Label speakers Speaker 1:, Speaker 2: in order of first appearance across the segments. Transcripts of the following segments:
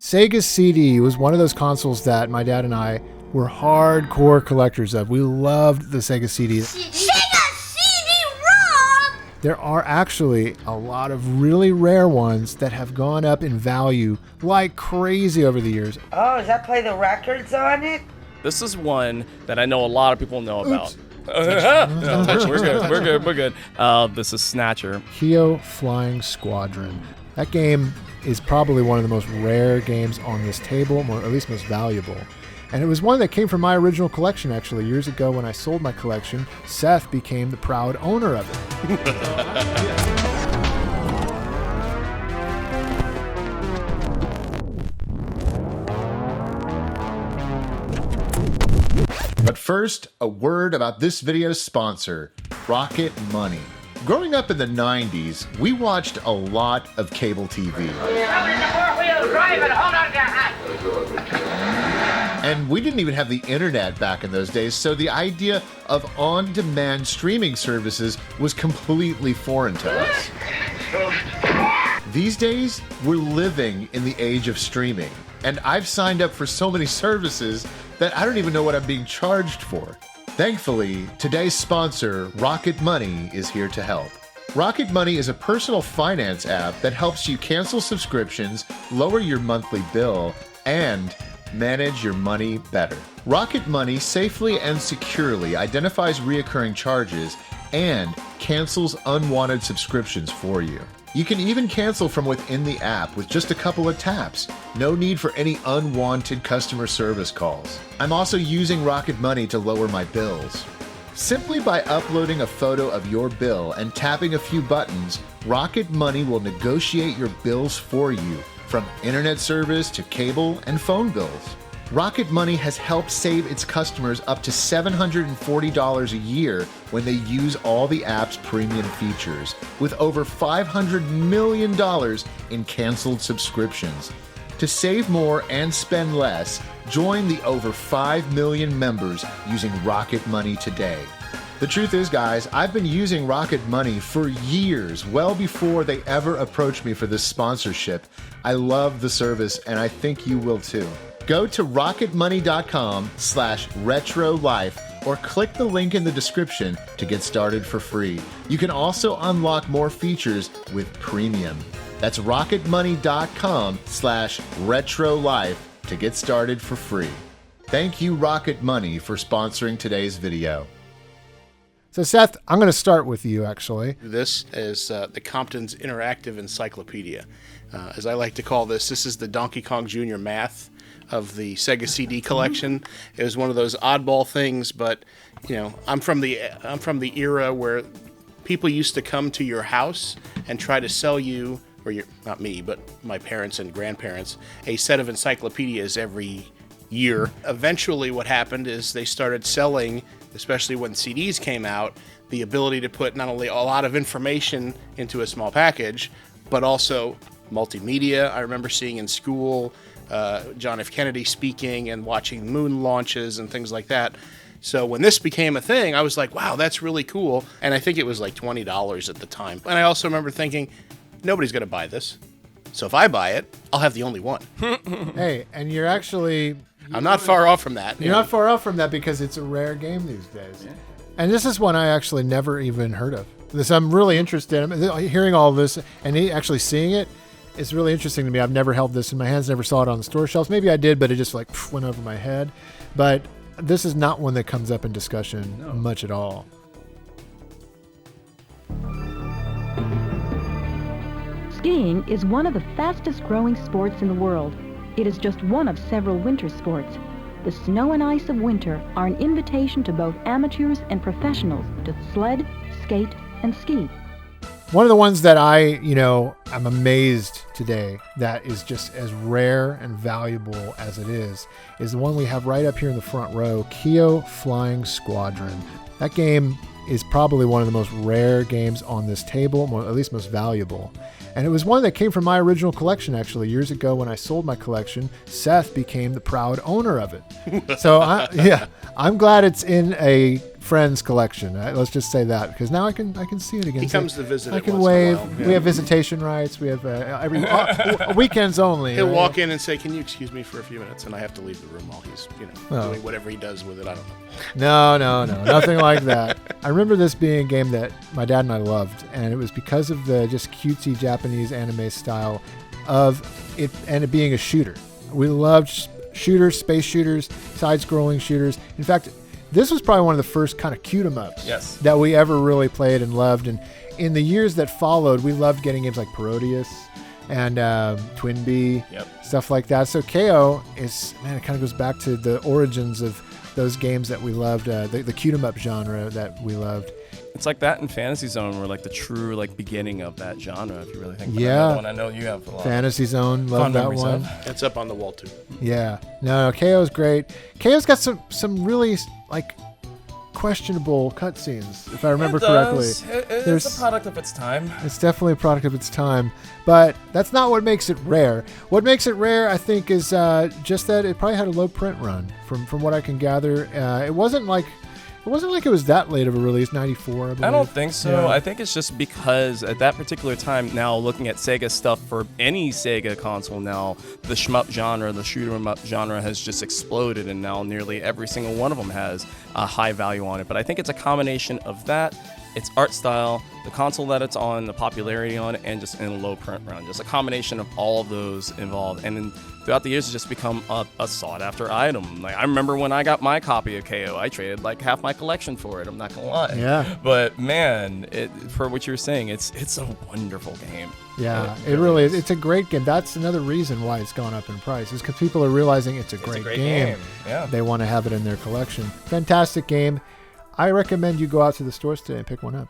Speaker 1: Sega CD was one of those consoles that my dad and I were hardcore collectors of. We loved the Sega CD.
Speaker 2: Sega CD-ROM!
Speaker 1: There are actually a lot of really rare ones that have gone up in value like crazy over the years.
Speaker 3: Oh, does that play the records on it?
Speaker 4: This is one that I know a lot of people know about.
Speaker 1: No,
Speaker 4: touch. We're good. This is Snatcher.
Speaker 1: Keio Flying Squadron. That game is probably one of the most rare games on this table, or at least most valuable. And it was one that came from my original collection, actually. Years ago when I sold my collection, Seth became the proud owner of it.
Speaker 5: But first, a word about this video's sponsor, Rocket Money. Growing up in the 90s, we watched a lot of cable TV. And we didn't even have the internet back in those days, so the idea of on-demand streaming services was completely foreign to us. These days, we're living in the age of streaming, and I've signed up for so many services that I don't even know what I'm being charged for. Thankfully, today's sponsor, Rocket Money, is here to help. Rocket Money is a personal finance app that helps you cancel subscriptions, lower your monthly bill, and manage your money better. Rocket Money safely and securely identifies reoccurring charges and cancels unwanted subscriptions for you. You can even cancel from within the app with just a couple of taps. No need for any unwanted customer service calls. I'm also using Rocket Money to lower my bills. Simply by uploading a photo of your bill and tapping a few buttons, Rocket Money will negotiate your bills for you, from internet service to cable and phone bills. Rocket Money has helped save its customers up to $740 a year when they use all the app's premium features, with over $500 million in canceled subscriptions. To save more and spend less, join the over 5 million members using Rocket Money today. The truth is, guys, I've been using Rocket Money for years, well before they ever approached me for this sponsorship. I love the service, and I think you will too. Go to rocketmoney.com/retrolife or click the link in the description to get started for free. You can also unlock more features with premium. That's rocketmoney.com/retrolife to get started for free. Thank you, Rocket Money, for sponsoring today's video.
Speaker 1: So, Seth, I'm going to start with you, actually.
Speaker 6: This is the Compton's Interactive Encyclopedia. As I like to call this is the Donkey Kong Jr. math of the Sega CD collection. It was one of those oddball things, but you know, I'm from the era where people used to come to your house and try to sell you, or not me, but my parents and grandparents, a set of encyclopedias every year. Eventually what happened is they started selling, especially when CDs came out, the ability to put not only a lot of information into a small package, but also multimedia. I remember seeing in school John F. Kennedy speaking and watching moon launches and things like that. So when this became a thing, I was like, wow, that's really cool. And I think it was like $20 at the time. And I also remember thinking, nobody's going to buy this. So if I buy it, I'll have the only one.
Speaker 1: Hey, and you're actually...
Speaker 6: I'm not far off from that.
Speaker 1: You're not far off from that because it's a rare game these days. Yeah. And this is one I actually never even heard of. This I'm really interested in. Hearing all this and actually seeing it, it's really interesting to me. I've never held this in my hands, never saw it on the store shelves. Maybe I did, but it just like went over my head. But this is not one that comes up in discussion much at all.
Speaker 7: Skiing is one of the fastest growing sports in the world. It is just one of several winter sports. The snow and ice of winter are an invitation to both amateurs and professionals to sled, skate, and ski.
Speaker 1: One of the ones that I'm amazed today that is just as rare and valuable as it is the one we have right up here in the front row, Keio Flying Squadron. That game is probably one of the most rare games on this table, or at least most valuable. And it was one that came from my original collection, actually. Years ago when I sold my collection, Seth became the proud owner of it. So, I'm glad it's in a friend's collection. Let's just say that, because now I can see it again.
Speaker 6: He comes to visit.
Speaker 1: I
Speaker 6: it
Speaker 1: can
Speaker 6: once
Speaker 1: wave.
Speaker 6: in a while.
Speaker 1: We have visitation rights. We have every weekends only.
Speaker 6: He'll
Speaker 1: right?
Speaker 6: walk in and say, "Can you excuse me for a few minutes?" And I have to leave the room while he's,
Speaker 1: Oh.
Speaker 6: doing whatever he does with it. I don't know.
Speaker 1: No, nothing like that. I remember this being a game that my dad and I loved, and it was because of the just cutesy Japanese anime style of it, and it being a shooter. We loved shooters, space shooters, side-scrolling shooters. In fact, this was probably one of the first kind of cute-em-ups that we ever really played and loved. And in the years that followed, we loved getting games like Parodius and Twin Bee, stuff like that. So Keio it kind of goes back to the origins of those games that we loved, the cute-em-up genre that we loved.
Speaker 4: It's like that in Fantasy Zone were like the true like beginning of that genre, if you really think about it.
Speaker 1: Yeah.
Speaker 4: That one I know you have a lot.
Speaker 1: Fantasy Zone, love
Speaker 4: Fond
Speaker 1: that
Speaker 4: memories
Speaker 1: one.
Speaker 4: of.
Speaker 6: It's up on the wall too.
Speaker 1: Yeah. No, Keio's great. Keio's got some really like questionable cutscenes, if I remember correctly.
Speaker 4: It's a product of its time.
Speaker 1: It's definitely a product of its time, but that's not what makes it rare. What makes it rare, I think, is just that it probably had a low print run. From what I can gather, it wasn't like it was that late of a release, 94, I believe.
Speaker 4: I don't think so.
Speaker 1: Yeah.
Speaker 4: I think it's just because at that particular time, now looking at Sega stuff for any Sega console now, the shmup genre, the shoot 'em up genre has just exploded, and now nearly every single one of them has a high value on it. But I think it's a combination of that, its art style, the console that it's on, the popularity on it, and just in a low print run. Just a combination of all of those involved. And then throughout the years, it's just become a sought-after item. Like I remember when I got my copy of Keio, I traded like half my collection for it. I'm not gonna lie.
Speaker 1: Yeah.
Speaker 4: But man, for what you're saying, it's a wonderful game.
Speaker 1: Yeah, it really is. It's a great game. That's another reason why it's gone up in price, is because people are realizing it's a great game.
Speaker 4: Yeah.
Speaker 1: They want to have it in their collection. Fantastic game. I recommend you go out to the stores today and pick one up.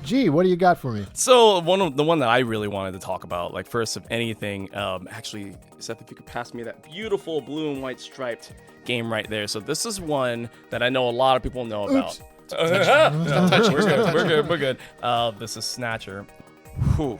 Speaker 1: Gee, what do you got for me?
Speaker 4: So the one that I really wanted to talk about, like first of anything, actually, Seth, if you could pass me that beautiful blue and white striped game right there. So this is one that I know a lot of people know about. We're good. This is Snatcher. Whew.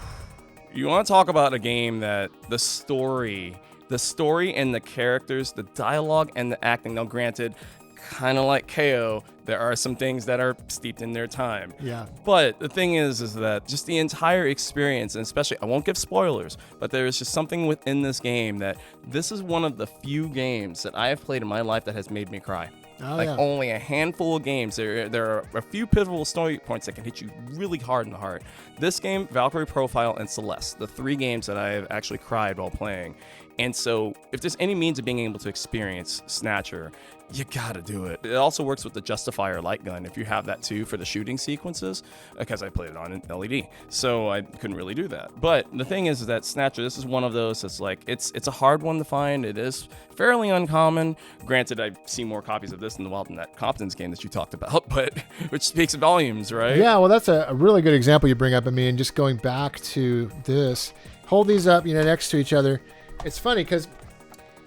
Speaker 4: You want to talk about a game that the story and the characters, the dialogue and the acting. Now, granted, kind of like Keio, there are some things that are steeped in their time.
Speaker 1: Yeah.
Speaker 4: But the thing is that just the entire experience, and especially, I won't give spoilers, but there is just something within this game that this is one of the few games that I have played in my life that has made me cry. Only a handful of games. There are a few pivotal story points that can hit you really hard in the heart. This game, Valkyrie Profile, and Celeste, the three games that I have actually cried while playing. And so, if there's any means of being able to experience Snatcher, you gotta do it. It also works with the Justifier light gun if you have that too for the shooting sequences, because I played it on an LED, so I couldn't really do that. But the thing is that Snatcher, this is one of those that's like, it's a hard one to find. It is fairly uncommon. Granted, I've seen more copies of this in the wild than that Compton's game that you talked about, but which speaks volumes, right?
Speaker 1: Yeah, well, that's a really good example you bring up. I mean, just going back to this, hold these up, next to each other. It's funny because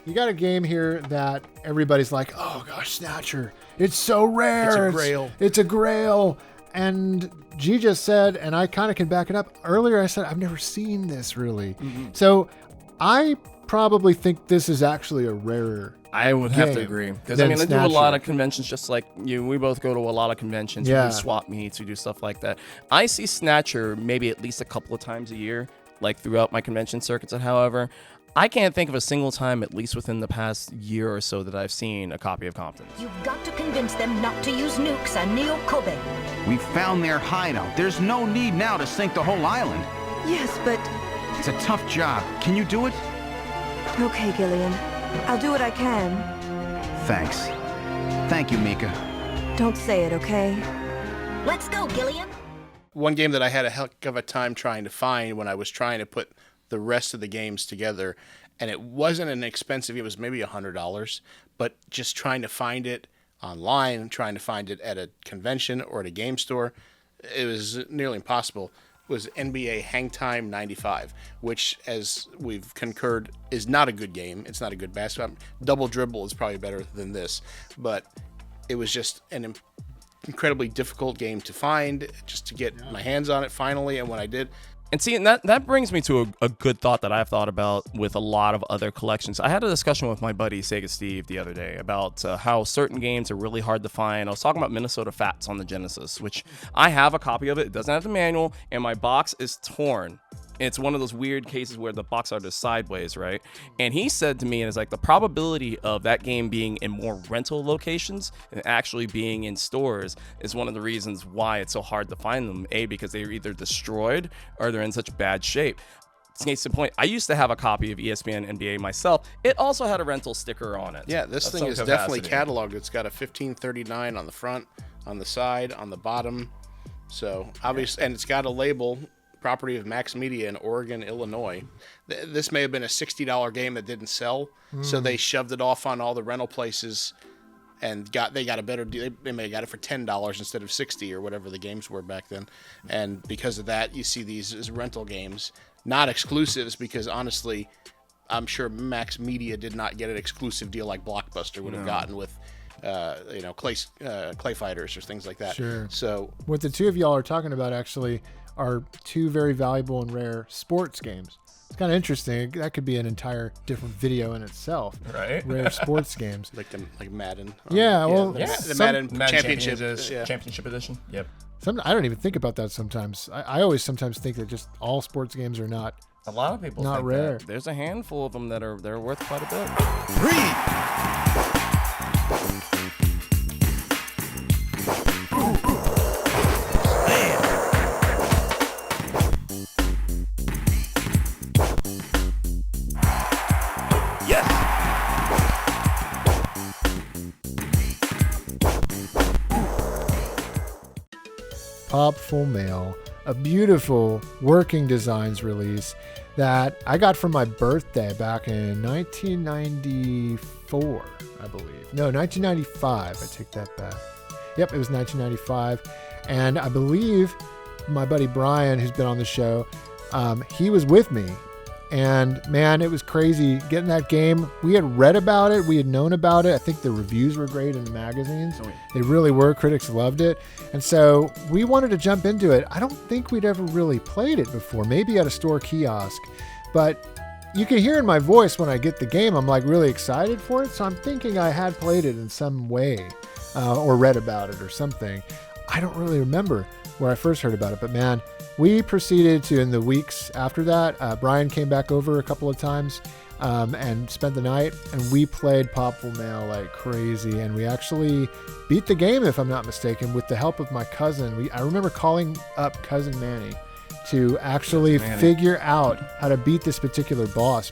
Speaker 1: you got a game here that everybody's like, oh gosh, Snatcher, it's so rare.
Speaker 6: It's a grail.
Speaker 1: It's a grail. And G just said, and I kind of can back it up. Earlier I said, I've never seen this really. Mm-hmm. So I probably think this is actually a rarer
Speaker 4: I would have to agree. Because, I do a lot of conventions just like you. We both go to a lot of conventions.
Speaker 1: Yeah.
Speaker 4: We do swap meets. We do stuff like that. I see Snatcher maybe at least a couple of times a year, like throughout my convention circuits. And however, I can't think of a single time, at least within the past year or so, that I've seen a copy of Compton.
Speaker 8: You've got to convince them not to use nukes on Neo Kobe.
Speaker 9: We found their hideout. There's no need now to sink the whole island.
Speaker 10: Yes, but...
Speaker 9: It's a tough job. Can you do it?
Speaker 10: Okay, Gillian. I'll do what I can.
Speaker 9: Thanks. Thank you, Mika.
Speaker 10: Don't say it, okay?
Speaker 8: Let's go, Gillian.
Speaker 6: One game that I had a heck of a time trying to find when I was trying to put the rest of the games together, and it wasn't an expensive, it was maybe $100, but just trying to find it online, trying to find it at a convention or at a game store, it was nearly impossible, was NBA Hang Time 95, which, as we've concurred, is not a good game. It's not a good basketball. Double Dribble is probably better than this, but it was just an incredibly difficult game to find, just to get my hands on it finally, and when I did...
Speaker 4: And see, and that brings me to a good thought that I've thought about with a lot of other collections. I had a discussion with my buddy Sega Steve the other day about how certain games are really hard to find. I was talking about Minnesota Fats on the Genesis, which I have a copy of it. It doesn't have the manual, and my box is torn. It's one of those weird cases where the box art is sideways, right? And he said to me, and it's like the probability of that game being in more rental locations and actually being in stores is one of the reasons why it's so hard to find them. A, because they're either destroyed or they're in such bad shape. Case in point, I used to have a copy of ESPN NBA myself. It also had a rental sticker on it.
Speaker 6: Yeah, this thing is definitely cataloged. It's got a 1539 on the front, on the side, on the bottom. So obviously, and it's got a label, property of Max Media in Oregon, Illinois. This may have been a $60 game that didn't sell, so they shoved it off on all the rental places, and they got a better deal. They may have got it for $10 instead of $60 or whatever the games were back then. And because of that, you see these as rental games, not exclusives, because honestly, I'm sure Max Media did not get an exclusive deal like Blockbuster would have gotten with Clay Fighters or things like that.
Speaker 1: Sure.
Speaker 6: So
Speaker 1: what the two of y'all are talking about actually are two very valuable and rare sports games. It's kind of interesting. That could be an entire different video in itself.
Speaker 4: Right.
Speaker 1: Rare sports games.
Speaker 6: like Madden.
Speaker 1: The
Speaker 6: Madden
Speaker 4: Championship
Speaker 6: Championship.
Speaker 4: Championship Edition. Yep.
Speaker 1: I don't even think about that sometimes. I always sometimes think that just all sports games are not.
Speaker 4: A lot of people
Speaker 1: not
Speaker 4: think
Speaker 1: rare.
Speaker 4: That. There's a handful of them that are worth quite a bit.
Speaker 1: Popful Mail, a beautiful working designs release that I got for my birthday back in 1994, I believe. No, 1995. I take that back. Yep, it was 1995. And I believe my buddy Brian, who's been on the show, he was with me. And man, it was crazy getting that game. We had read about it. We had known about it. I think the reviews were great in the magazines. Oh, yeah. They really were. Critics loved it. And so we wanted to jump into it. I don't think we'd ever really played it before, maybe at a store kiosk. But you can hear in my voice when I get the game, I'm like really excited for it. So I'm thinking I had played it in some way or read about it or something. I don't really remember where I first heard about it, but man, we proceeded to, in the weeks after that, Brian came back over a couple of times and spent the night, and we played Popful Mail like crazy, and we actually beat the game, if I'm not mistaken, with the help of my cousin. I remember calling up Cousin Manny to actually figure out how to beat this particular boss.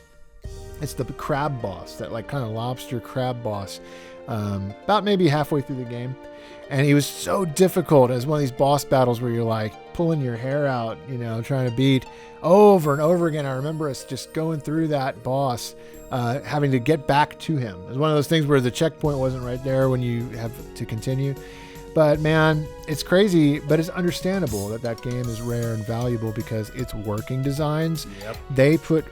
Speaker 1: It's the crab boss, that like kind of lobster crab boss, about maybe halfway through the game. And he was so difficult as one of these boss battles where you're like pulling your hair out, trying to beat over and over again. I remember us just going through that boss, having to get back to him. It was one of those things where the checkpoint wasn't right there when you have to continue. But man, it's crazy, but it's understandable that game is rare and valuable because it's working designs.
Speaker 4: Yep.
Speaker 1: They put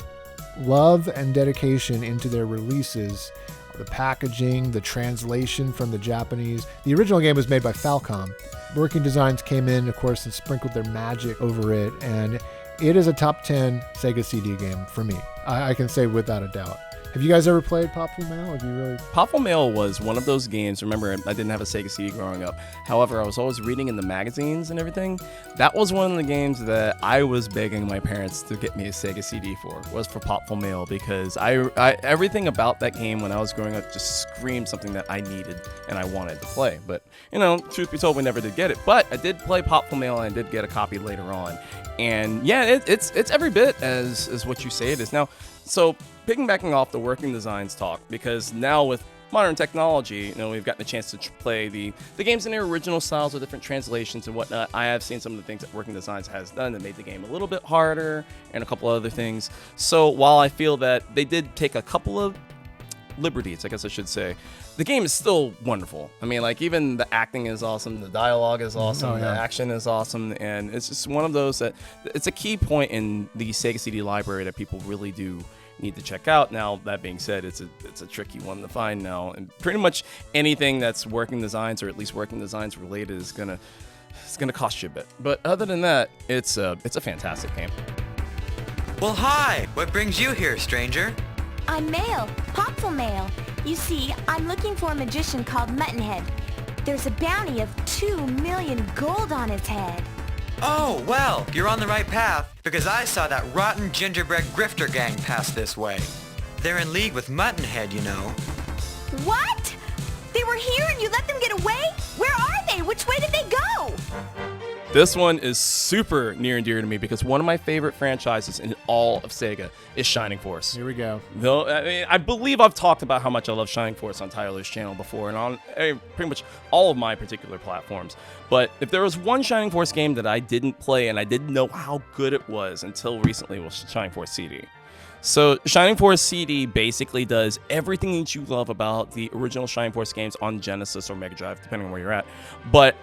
Speaker 1: love and dedication into their releases. The packaging, the translation from the Japanese. The original game was made by Falcom. Working Designs came in, of course, and sprinkled their magic over it, and it is a top 10 Sega CD game for me. I can say without a doubt. Have you guys ever played Popful Mail? Have you really?
Speaker 4: Popful Mail was one of those games. Remember, I didn't have a Sega CD growing up. However, I was always reading in the magazines and everything. That was one of the games that I was begging my parents to get me a Sega CD for. Was for Popful Mail, because I everything about that game when I was growing up just screamed something that I needed and I wanted to play. But truth be told, we never did get it. But I did play Popful Mail, and I did get a copy later on. And yeah, it's every bit as what you say it is now. So piggybacking off the working designs talk, because now with modern technology, we've gotten a chance to play the games in their original styles with different translations and whatnot. I have seen some of the things that Working Designs has done that made the game a little bit harder and a couple other things. So while I feel that they did take a couple of liberties, I guess I should say, the game is still wonderful. I mean, like, even the acting is awesome, the dialogue is awesome, the action is awesome, and it's just one of those that it's a key point in the Sega CD library that people really do need to check out. Now, that being said, it's a tricky one to find now, and pretty much anything that's working designs or at least working designs related is gonna cost you a bit. But other than that, it's a fantastic game.
Speaker 11: Well, hi! What brings you here, stranger?
Speaker 2: I'm Mail, Popful Mail. You see, I'm looking for a magician called Muttonhead. There's a bounty of 2 million gold on his head.
Speaker 11: Oh, well, you're on the right path, because I saw that rotten gingerbread grifter gang pass this way. They're in league with Muttonhead, you know.
Speaker 2: What? They were here and you let them get away? Where are they? Which way did they go?
Speaker 4: This one is super near and dear to me because one of my favorite franchises in all of Sega is Shining Force.
Speaker 1: Here we go.
Speaker 4: Though, I mean, I believe I've talked about how much I love Shining Force on Tyler's channel before and on pretty much all of my particular platforms. But if there was one Shining Force game that I didn't play and I didn't know how good it was until recently, was Shining Force CD. So Shining Force CD basically does everything that you love about the original Shining Force games on Genesis or Mega Drive, depending on where you're at, but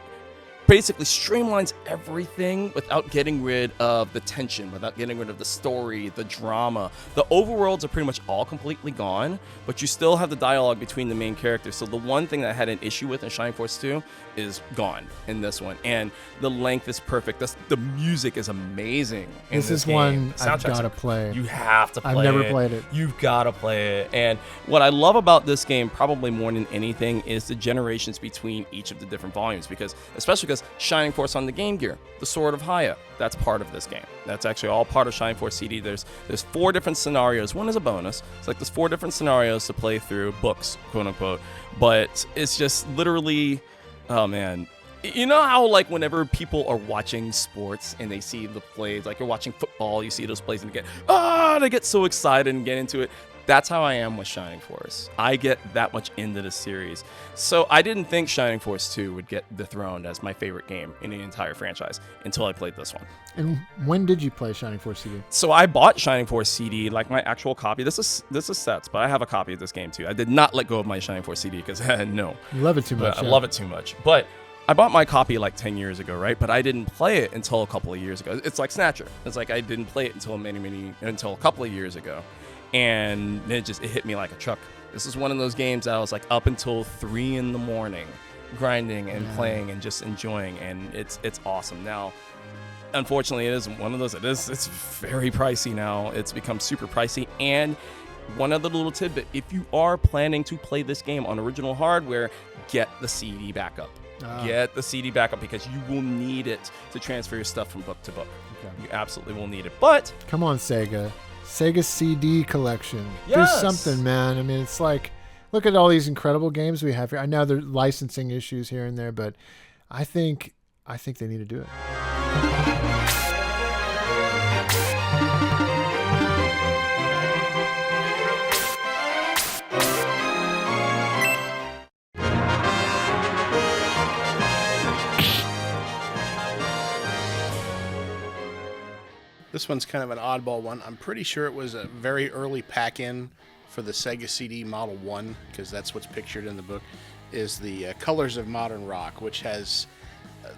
Speaker 4: basically streamlines everything without getting rid of the tension, without getting rid of the story, the drama. The overworlds are pretty much all completely gone, but you still have the dialogue between the main characters. So the one thing that I had an issue with in Shining Force 2 is gone in this one. And the length is perfect. The music is amazing in
Speaker 1: this is
Speaker 4: game.
Speaker 1: one I've
Speaker 4: Soundtracks
Speaker 1: got to play.
Speaker 4: You have to play it.
Speaker 1: I've never played it.
Speaker 4: You've got to play it. And what I love about this game, probably more than anything, is the generations between each of the different volumes. Especially because Shining Force on the Game Gear, the Sword of Haya, that's part of this game. That's actually all part of Shining Force CD. There's 4 different scenarios. One is a bonus. It's like there's 4 different scenarios to play through, books, quote unquote. But it's just literally, oh man. You know how, like, whenever people are watching sports and they see the plays, like you're watching football, you see those plays and they get so excited and get into it. That's how I am with Shining Force. I get that much into the series. So I didn't think Shining Force 2 would get dethroned as my favorite game in the entire franchise until I played this one.
Speaker 1: And when did you play Shining Force CD?
Speaker 4: So I bought Shining Force CD, like my actual copy. This is sets, but I have a copy of this game too. I did not let go of my Shining Force CD because no.
Speaker 1: You love it too much.
Speaker 4: I love it too much. But I bought my copy like 10 years ago, right? But I didn't play it until a couple of years ago. It's like Snatcher. It's like I didn't play it until a couple of years ago. And it hit me like a truck. This is one of those games that I was like up until 3 a.m, grinding and playing and just enjoying, and it's awesome. Now, unfortunately, it isn't one of those. It's very pricey now. It's become super pricey. And one other little tidbit: if you are planning to play this game on original hardware, get the CD backup. Get the CD backup because you will need it to transfer your stuff from book to book. Okay. You absolutely will need it. But
Speaker 1: come on, Sega CD collection.
Speaker 4: Yes.
Speaker 1: Do something, man. I mean, it's like, look at all these incredible games we have here. I know there's licensing issues here and there, but I think they need to do it.
Speaker 6: This one's kind of an oddball one. I'm pretty sure it was a very early pack-in for the Sega CD Model 1, because that's what's pictured in the book, is the Colors of Modern Rock, which has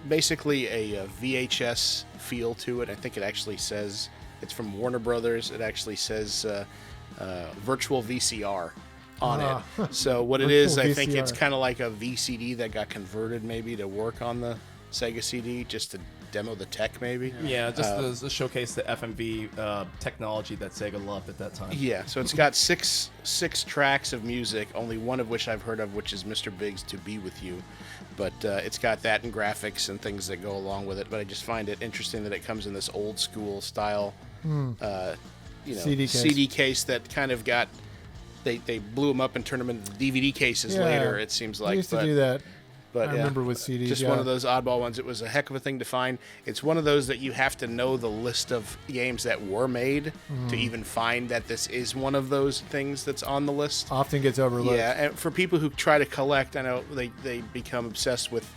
Speaker 6: basically a VHS feel to it. I think it actually says, it's from Warner Brothers, it actually says Virtual VCR on it. So what it is, I think it's kind of like a VCD that got converted maybe to work on the Sega CD, just to demo the tech maybe.
Speaker 4: Yeah, just to showcase the FMV technology that Sega loved at that time.
Speaker 6: Yeah, so it's got six tracks of music, only one of which I've heard of, which is Mr. Big's To Be With You. But it's got that and graphics and things that go along with it. But I just find it interesting that it comes in this old school style CD case that kind of got, they blew them up and turned them into DVD cases later, it seems like.
Speaker 1: They used to do that.
Speaker 6: But
Speaker 1: I remember with CDs.
Speaker 6: Just one of those oddball ones. It was a heck of a thing to find. It's one of those that you have to know the list of games that were made to even find that this is one of those things that's on the list.
Speaker 1: Often gets overlooked.
Speaker 6: Yeah, and for people who try to collect, I know they become obsessed with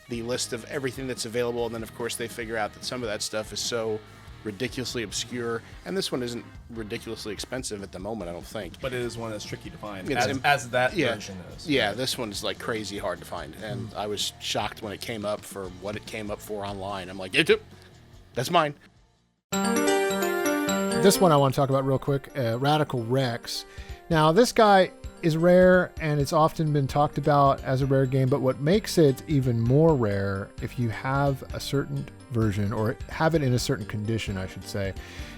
Speaker 6: the list of everything that's available, and then of course they figure out that some of that stuff is so ridiculously obscure, and this one isn't ridiculously expensive at the moment, I don't think.
Speaker 4: But it is one that's tricky to find,
Speaker 6: It's
Speaker 4: as that version is.
Speaker 6: Yeah, this one's like crazy hard to find, and I was shocked when it came up for what it came up for online. I'm like, that's mine.
Speaker 1: This one I want to talk about real quick, Radical Rex. Now, this guy is rare, and it's often been talked about as a rare game, but what makes it even more rare, if you have a certain version, or have it in a certain condition, I should say.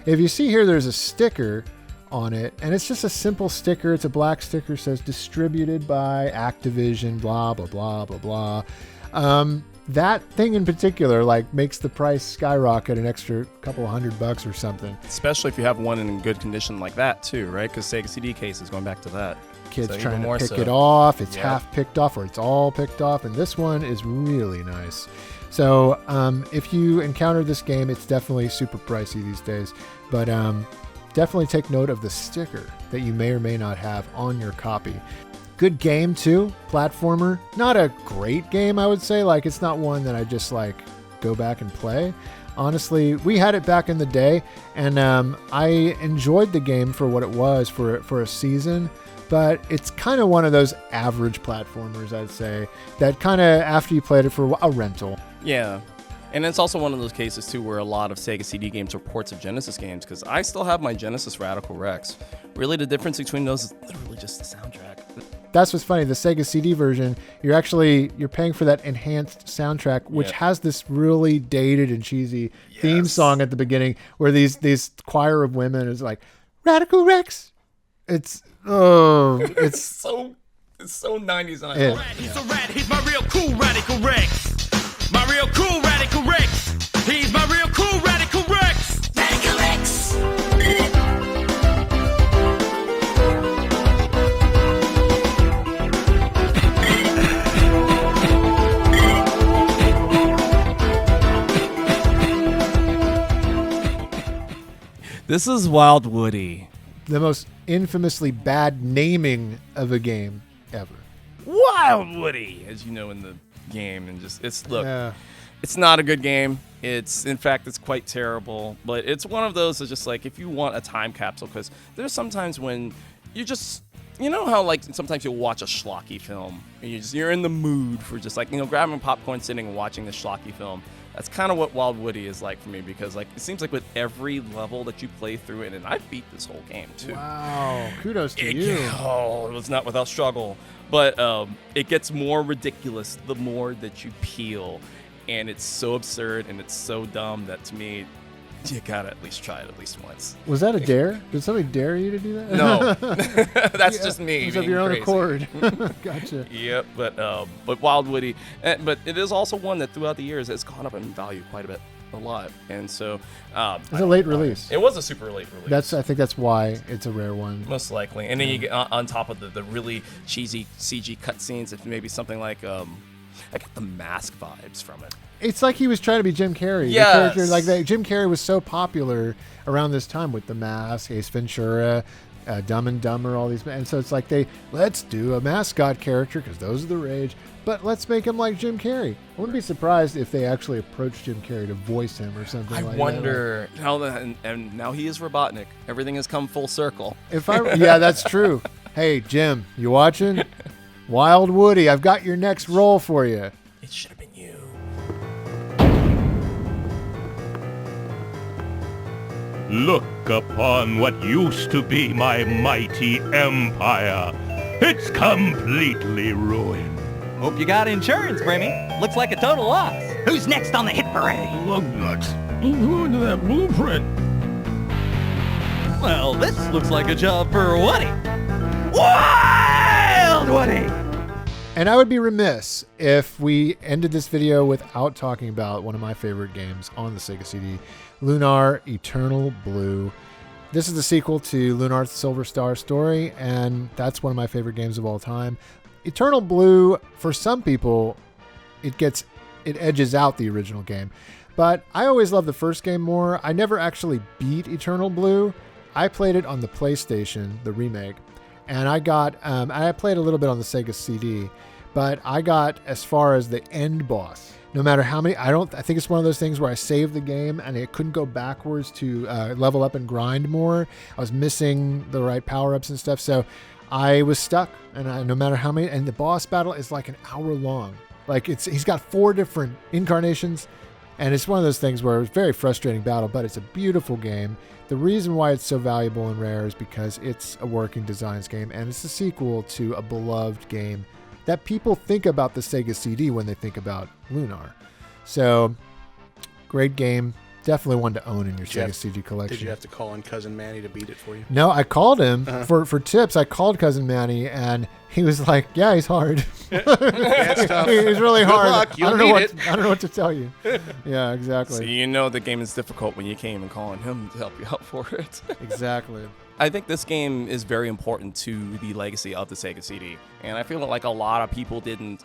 Speaker 1: If you see here, there's a sticker on it, and it's just a simple sticker. It's a black sticker, says distributed by Activision, blah, blah, blah, blah, blah. That thing in particular, like, makes the price skyrocket an extra couple $100 or something.
Speaker 4: Especially if you have one in good condition like that, too, right? Because Sega CD cases, going back to that.
Speaker 1: Kids
Speaker 4: so
Speaker 1: trying to pick it off. It's half picked off, or it's all picked off, and this one is really nice. So if you encounter this game, it's definitely super pricey these days, but definitely take note of the sticker that you may or may not have on your copy. Good game too, platformer. Not a great game, I would say. Like, it's not one that I just like go back and play. Honestly, we had it back in the day, and I enjoyed the game for what it was for a season. But it's kind of one of those average platformers, I'd say, that kind of after you played it for a rental.
Speaker 4: Yeah. And it's also one of those cases, too, where a lot of Sega CD games are ports of Genesis games, because I still have my Genesis Radical Rex. Really, the difference between those is literally just the soundtrack.
Speaker 1: That's what's funny. The Sega CD version, you're paying for that enhanced soundtrack, which has this really dated and cheesy theme song at the beginning, where these choir of women is like, Radical Rex. It's so
Speaker 4: 90s, and
Speaker 1: I
Speaker 4: love it.
Speaker 12: He's a rat, he's my real cool Radical Rex. My real cool Radical Rex. He's my real cool Radical Rex. Radical Rex.
Speaker 4: This is Wild Woody.
Speaker 1: The most infamously bad naming of a game ever.
Speaker 4: Wild Woody, as you know in the game, and it's not a good game. It's quite terrible, but it's one of those that's just like, if you want a time capsule, because there's sometimes when you just, you know how like sometimes you'll watch a schlocky film and you're in the mood for just like, grabbing popcorn, sitting and watching the schlocky film. That's kind of what Wild Woody is like for me, because like it seems like with every level that you play through it, and I beat this whole game too.
Speaker 1: Wow, kudos to you.
Speaker 4: Oh, it was not without struggle. But it gets more ridiculous the more that you peel, and it's so absurd and it's so dumb that to me, you gotta at least try it at least once.
Speaker 1: Was that a dare? Did somebody dare you to do that?
Speaker 4: No, that's just me.
Speaker 1: It was of your own accord. Gotcha.
Speaker 4: Yep, but Wild Woody, but it is also one that throughout the years has gone up in value quite a lot, and so
Speaker 1: it's a late release.
Speaker 4: It was a super late release.
Speaker 1: I think that's why it's a rare one.
Speaker 4: Most likely, and then you get on top of the really cheesy CG cutscenes. If maybe something like I get the Mask vibes from it.
Speaker 1: It's like he was trying to be Jim Carrey.
Speaker 4: Yes.
Speaker 1: The character, like that. Jim Carrey was so popular around this time with The Mask, Ace Ventura, Dumb and Dumber, all these. And so it's like let's do a mascot character because those are the rage, but let's make him like Jim Carrey. I wouldn't be surprised if they actually approached Jim Carrey to voice him or something like that.
Speaker 4: I wonder. And now he is Robotnik. Everything has come full circle.
Speaker 1: Yeah, that's true. Hey, Jim, you watching? Wild Woody, I've got your next role for you.
Speaker 4: It should have been you.
Speaker 13: Look upon what used to be my mighty empire. It's completely ruined.
Speaker 14: Hope you got insurance, Brimmy. Looks like a total loss. Who's next on the hit parade?
Speaker 13: Lug nuts. Who into that blueprint?
Speaker 14: Well, this looks like a job for Woody. Wild Woody!
Speaker 1: And I would be remiss if we ended this video without talking about one of my favorite games on the Sega CD, Lunar Eternal Blue. This is the sequel to Lunar Silver Star Story, and that's one of my favorite games of all time. Eternal Blue, for some people, it edges out the original game. But I always loved the first game more. I never actually beat Eternal Blue. I played it on the PlayStation, the remake, and I played a little bit on the Sega CD. but I got as far as the end boss. No matter how many, I think it's one of those things where I saved the game and it couldn't go backwards to level up and grind more. I was missing the right power-ups and stuff, so I was stuck. And no matter how many, and the boss battle is like an hour long. Like he's got 4 different incarnations, and it's one of those things where it's a very frustrating battle, but it's a beautiful game. The reason why it's so valuable and rare is because it's a working designs game, and it's a sequel to a beloved game that people think about the Sega CD when they think about Lunar. So, great game. Definitely one to own in your Sega CD collection.
Speaker 6: Did you have to call in Cousin Manny to beat it for you?
Speaker 1: No, I called him for tips. I called Cousin Manny, and he was like, "Yeah, he's hard.
Speaker 6: It's tough.
Speaker 1: He's really
Speaker 6: Good
Speaker 1: hard.
Speaker 6: luck. You'll
Speaker 1: I don't know what to tell you." Yeah, exactly.
Speaker 4: So you know the game is difficult when you came and calling him to help you out for it.
Speaker 1: Exactly.
Speaker 4: I think this game is very important to the legacy of the Sega CD, and I feel like a lot of people didn't.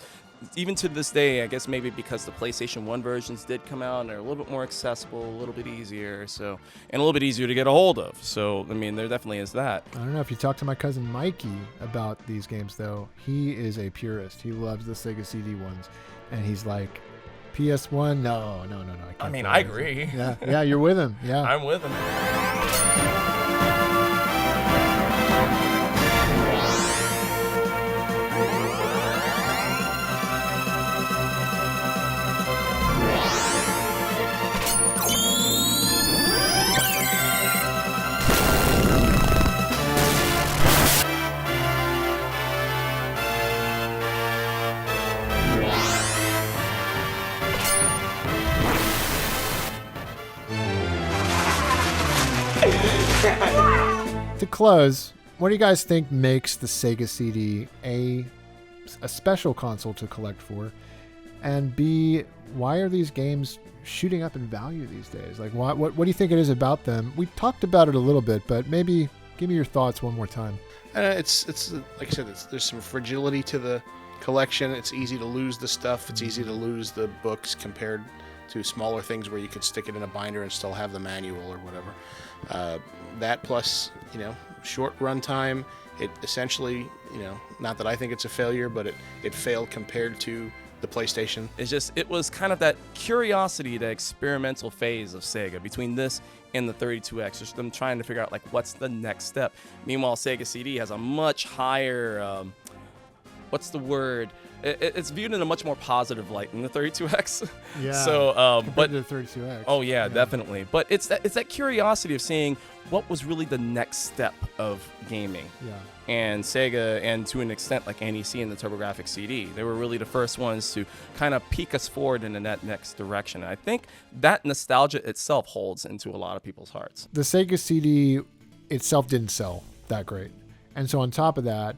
Speaker 4: Even to this day, I guess maybe because the PlayStation 1 versions did come out and they're a little bit more accessible, a little bit easier, and a little bit easier to get a hold of. So, I mean, there definitely is that.
Speaker 1: I don't know if you talk to my cousin Mikey about these games, though. He is a purist. He loves the Sega CD ones, and he's like, PS1? No.
Speaker 4: I mean, I agree.
Speaker 1: Yeah, you're with him. Yeah,
Speaker 4: I'm with him.
Speaker 1: To close, what do you guys think makes the Sega CD a special console to collect for? And B, why are these games shooting up in value these days? Like, what do you think it is about them? We talked about it a little bit, but maybe give me your thoughts one more time.
Speaker 6: It's like I said, there's some fragility to the collection. It's easy to lose the stuff. It's easy to lose the books compared to smaller things where you could stick it in a binder and still have the manual or whatever. That plus, short runtime. It essentially, not that I think it's a failure, but it failed compared to the PlayStation.
Speaker 4: It was kind of that curiosity, that experimental phase of Sega between this and the 32X. Just them trying to figure out, like, what's the next step. Meanwhile, Sega CD has a much higher, what's the word? It's viewed in a much more positive light than the 32X.
Speaker 1: Yeah.
Speaker 4: So,
Speaker 1: but the 32X.
Speaker 4: Oh yeah, definitely. But it's that curiosity of seeing what was really the next step of gaming.
Speaker 1: Yeah.
Speaker 4: And Sega, and to an extent, like NEC and the TurboGrafx CD, they were really the first ones to kind of peek us forward in that next direction. And I think that nostalgia itself holds into a lot of people's hearts.
Speaker 1: The Sega CD itself didn't sell that great, and so on top of that,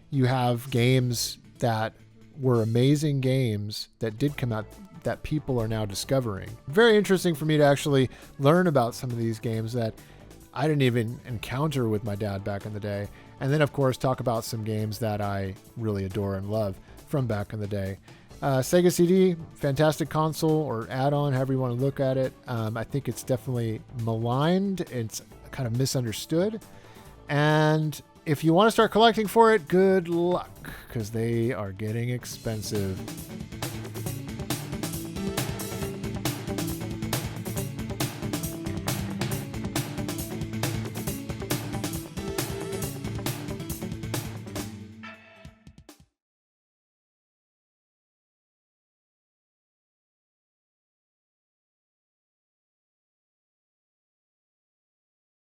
Speaker 1: you have games that were amazing games that did come out that people are now discovering. Very interesting for me to actually learn about some of these games that I didn't even encounter with my dad back in the day. And then, of course, talk about some games that I really adore and love from back in the day. Sega CD, fantastic console or add-on, however you want to look at it. I think it's definitely maligned. It's kind of misunderstood. And if you want to start collecting for it, good luck, because they are getting expensive.